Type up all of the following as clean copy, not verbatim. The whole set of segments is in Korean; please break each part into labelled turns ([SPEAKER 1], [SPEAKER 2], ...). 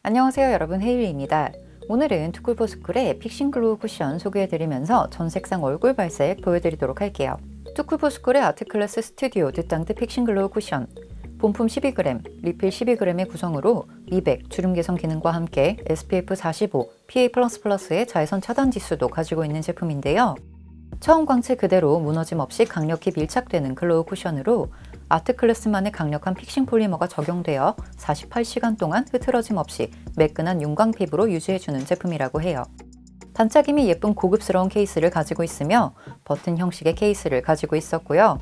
[SPEAKER 1] 안녕하세요 여러분, 헤일리입니다. 오늘은 투쿨포스쿨의 픽싱 글로우 쿠션 소개해드리면서 전 색상 얼굴 발색 보여드리도록 할게요. 투쿨포스쿨의 아트클래스 스튜디오 드땅트 픽싱 글로우 쿠션, 본품 12g, 리필 12g의 구성으로 미백, 주름 개선 기능과 함께 SPF 45, PA++의 자외선 차단 지수도 가지고 있는 제품인데요. 처음 광채 그대로 무너짐 없이 강력히 밀착되는 글로우 쿠션으로 아트클래스만의 강력한 픽싱 폴리머가 적용되어 48시간 동안 흐트러짐 없이 매끈한 윤광 피부로 유지해주는 제품이라고 해요. 반짝임이 예쁜 고급스러운 케이스를 가지고 있으며 버튼 형식의 케이스를 가지고 있었고요.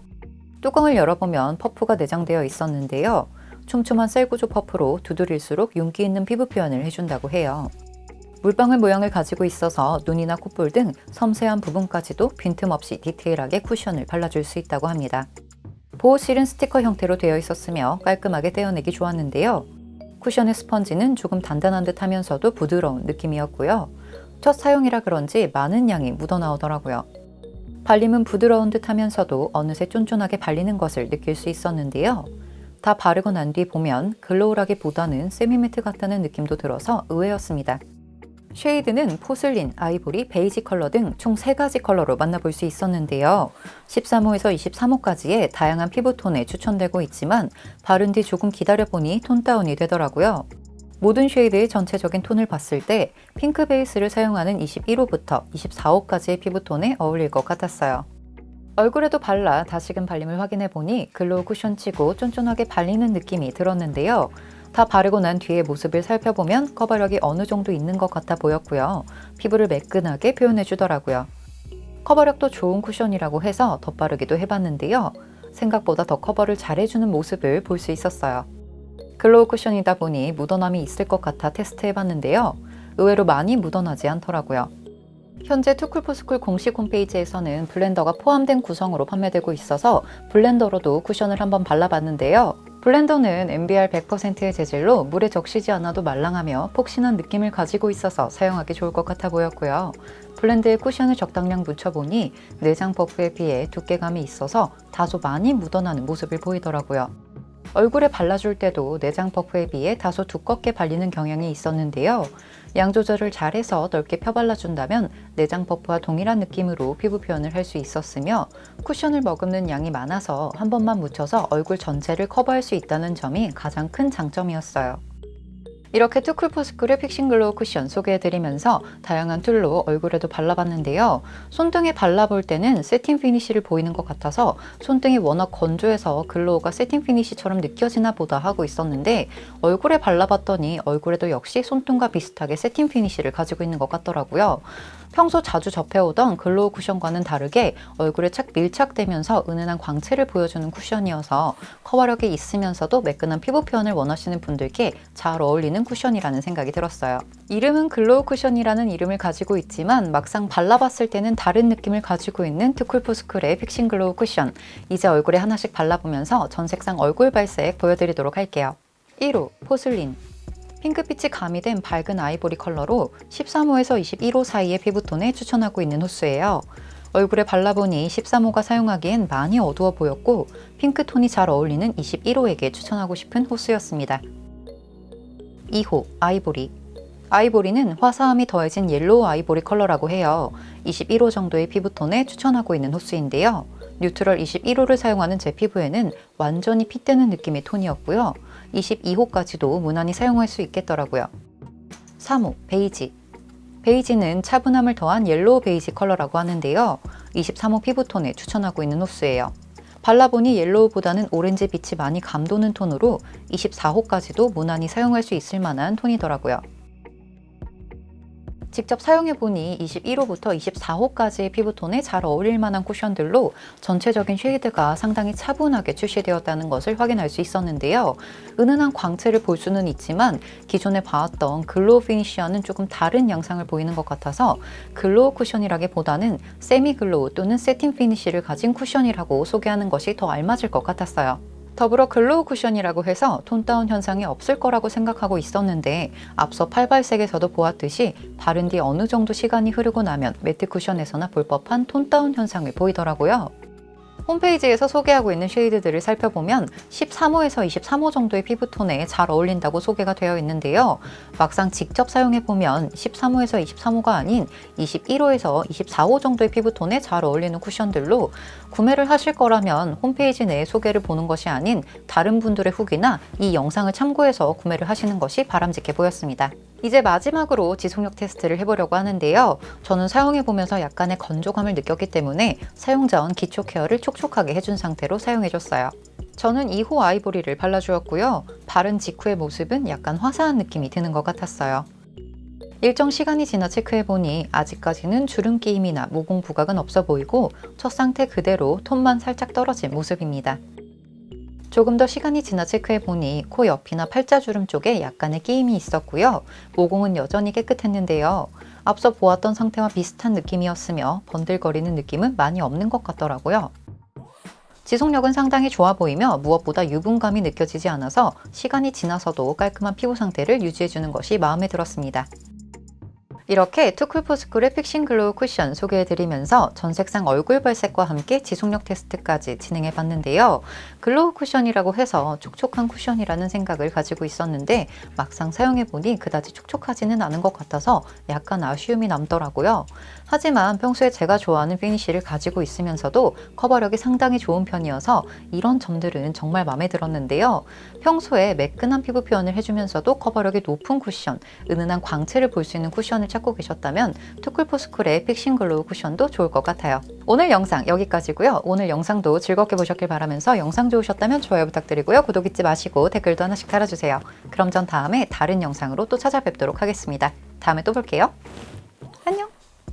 [SPEAKER 1] 뚜껑을 열어보면 퍼프가 내장되어 있었는데요. 촘촘한 셀 구조 퍼프로 두드릴수록 윤기 있는 피부 표현을 해준다고 해요. 물방울 모양을 가지고 있어서 눈이나 콧볼 등 섬세한 부분까지도 빈틈없이 디테일하게 쿠션을 발라줄 수 있다고 합니다. 보호실은 스티커 형태로 되어 있었으며 깔끔하게 떼어내기 좋았는데요. 쿠션의 스펀지는 조금 단단한 듯 하면서도 부드러운 느낌이었고요. 첫 사용이라 그런지 많은 양이 묻어나오더라고요. 발림은 부드러운 듯 하면서도 어느새 쫀쫀하게 발리는 것을 느낄 수 있었는데요. 다 바르고 난 뒤 보면 글로우라기보다는 세미매트 같다는 느낌도 들어서 의외였습니다. 쉐이드는 포슬린, 아이보리, 베이지 컬러 등 총 3가지 컬러로 만나볼 수 있었는데요. 13호에서 23호까지의 다양한 피부톤에 추천되고 있지만 바른 뒤 조금 기다려보니 톤 다운이 되더라고요. 모든 쉐이드의 전체적인 톤을 봤을 때 핑크 베이스를 사용하는 21호부터 24호까지의 피부톤에 어울릴 것 같았어요. 얼굴에도 발라 다시금 발림을 확인해보니 글로우 쿠션치고 쫀쫀하게 발리는 느낌이 들었는데요. 다 바르고 난 뒤의 모습을 살펴보면 커버력이 어느 정도 있는 것 같아 보였고요. 피부를 매끈하게 표현해 주더라고요. 커버력도 좋은 쿠션이라고 해서 덧바르기도 해봤는데요. 생각보다 더 커버를 잘해주는 모습을 볼 수 있었어요. 글로우 쿠션이다 보니 묻어남이 있을 것 같아 테스트해봤는데요. 의외로 많이 묻어나지 않더라고요. 현재 투쿨포스쿨 공식 홈페이지에서는 블렌더가 포함된 구성으로 판매되고 있어서 블렌더로도 쿠션을 한번 발라봤는데요. 블렌더는 MBR 100%의 재질로 물에 적시지 않아도 말랑하며 폭신한 느낌을 가지고 있어서 사용하기 좋을 것 같아 보였고요. 블렌드에 쿠션을 적당량 묻혀보니 내장 퍼프에 비해 두께감이 있어서 다소 많이 묻어나는 모습을 보이더라고요. 얼굴에 발라줄 때도 내장 퍼프에 비해 다소 두껍게 발리는 경향이 있었는데요. 양 조절을 잘해서 넓게 펴발라준다면 내장 퍼프와 동일한 느낌으로 피부 표현을 할 수 있었으며 쿠션을 머금는 양이 많아서 한 번만 묻혀서 얼굴 전체를 커버할 수 있다는 점이 가장 큰 장점이었어요. 이렇게 투쿨포스쿨의 픽싱 글로우 쿠션 소개해드리면서 다양한 툴로 얼굴에도 발라봤는데요. 손등에 발라볼 때는 세팅 피니쉬를 보이는 것 같아서 손등이 워낙 건조해서 글로우가 세팅 피니쉬처럼 느껴지나 보다 하고 있었는데 얼굴에 발라봤더니 얼굴에도 역시 손등과 비슷하게 세팅 피니쉬를 가지고 있는 것 같더라고요. 평소 자주 접해오던 글로우 쿠션과는 다르게 얼굴에 착 밀착되면서 은은한 광채를 보여주는 쿠션이어서 커버력이 있으면서도 매끈한 피부 표현을 원하시는 분들께 잘 어울리는 쿠션이라는 생각이 들었어요. 이름은 글로우 쿠션이라는 이름을 가지고 있지만 막상 발라봤을 때는 다른 느낌을 가지고 있는 투쿨포스쿨의 픽싱 글로우 쿠션. 이제 얼굴에 하나씩 발라보면서 전 색상 얼굴 발색 보여드리도록 할게요. 1호 포슬린, 핑크빛이 가미된 밝은 아이보리 컬러로 13호에서 21호 사이의 피부톤에 추천하고 있는 호수예요. 얼굴에 발라보니 13호가 사용하기엔 많이 어두워 보였고 핑크톤이 잘 어울리는 21호에게 추천하고 싶은 호수였습니다. 2호 아이보리, 아이보리는 화사함이 더해진 옐로우 아이보리 컬러라고 해요. 21호 정도의 피부톤에 추천하고 있는 호수인데요. 뉴트럴 21호를 사용하는 제 피부에는 완전히 핏대는 느낌의 톤이었고요. 22호까지도 무난히 사용할 수 있겠더라고요. 3호 베이지, 베이지는 차분함을 더한 옐로우 베이지 컬러라고 하는데요. 23호 피부톤에 추천하고 있는 호수예요. 발라보니 옐로우보다는 오렌지 빛이 많이 감도는 톤으로 24호까지도 무난히 사용할 수 있을 만한 톤이더라고요. 직접 사용해보니 21호부터 24호까지의 피부톤에 잘 어울릴 만한 쿠션들로 전체적인 쉐이드가 상당히 차분하게 출시되었다는 것을 확인할 수 있었는데요. 은은한 광채를 볼 수는 있지만 기존에 봐왔던 글로우 피니쉬와는 조금 다른 양상을 보이는 것 같아서 글로우 쿠션이라기보다는 세미 글로우 또는 세팅 피니쉬를 가진 쿠션이라고 소개하는 것이 더 알맞을 것 같았어요. 더불어 글로우 쿠션이라고 해서 톤 다운 현상이 없을 거라고 생각하고 있었는데 앞서 팔발색에서도 보았듯이 바른 뒤 어느 정도 시간이 흐르고 나면 매트 쿠션에서나 볼 법한 톤 다운 현상을 보이더라고요. 홈페이지에서 소개하고 있는 쉐이드들을 살펴보면 13호에서 23호 정도의 피부톤에 잘 어울린다고 소개가 되어 있는데요. 막상 직접 사용해보면 13호에서 23호가 아닌 21호에서 24호 정도의 피부톤에 잘 어울리는 쿠션들로 구매를 하실 거라면 홈페이지 내에 소개를 보는 것이 아닌 다른 분들의 후기나 이 영상을 참고해서 구매를 하시는 것이 바람직해 보였습니다. 이제 마지막으로 지속력 테스트를 해보려고 하는데요. 저는 사용해보면서 약간의 건조감을 느꼈기 때문에 사용 전 기초 케어를 촉촉하게 해준 상태로 사용해줬어요. 저는 2호 아이보리를 발라주었고요. 바른 직후의 모습은 약간 화사한 느낌이 드는 것 같았어요. 일정 시간이 지나 체크해보니 아직까지는 주름 끼임이나 모공 부각은 없어 보이고 첫 상태 그대로 톤만 살짝 떨어진 모습입니다. 조금 더 시간이 지나 체크해보니 코 옆이나 팔자주름 쪽에 약간의 끼임이 있었고요. 모공은 여전히 깨끗했는데요. 앞서 보았던 상태와 비슷한 느낌이었으며 번들거리는 느낌은 많이 없는 것 같더라고요. 지속력은 상당히 좋아 보이며 무엇보다 유분감이 느껴지지 않아서 시간이 지나서도 깔끔한 피부 상태를 유지해주는 것이 마음에 들었습니다. 이렇게 투쿨포스쿨의 픽싱 글로우 쿠션 소개해드리면서 전 색상 얼굴 발색과 함께 지속력 테스트까지 진행해 봤는데요. 글로우 쿠션이라고 해서 촉촉한 쿠션이라는 생각을 가지고 있었는데 막상 사용해보니 그다지 촉촉하지는 않은 것 같아서 약간 아쉬움이 남더라고요. 하지만 평소에 제가 좋아하는 피니쉬를 가지고 있으면서도 커버력이 상당히 좋은 편이어서 이런 점들은 정말 마음에 들었는데요. 평소에 매끈한 피부 표현을 해주면서도 커버력이 높은 쿠션, 은은한 광채를 볼 수 있는 쿠션을 찾고 계셨다면 투쿨포스쿨의 픽싱 글로우 쿠션도 좋을 것 같아요. 오늘 영상 여기까지고요. 오늘 영상도 즐겁게 보셨길 바라면서 영상 좋으셨다면 좋아요 부탁드리고요. 구독 잊지 마시고 댓글도 하나씩 달아주세요. 그럼 전 다음에 다른 영상으로 또 찾아뵙도록 하겠습니다. 다음에 또 볼게요.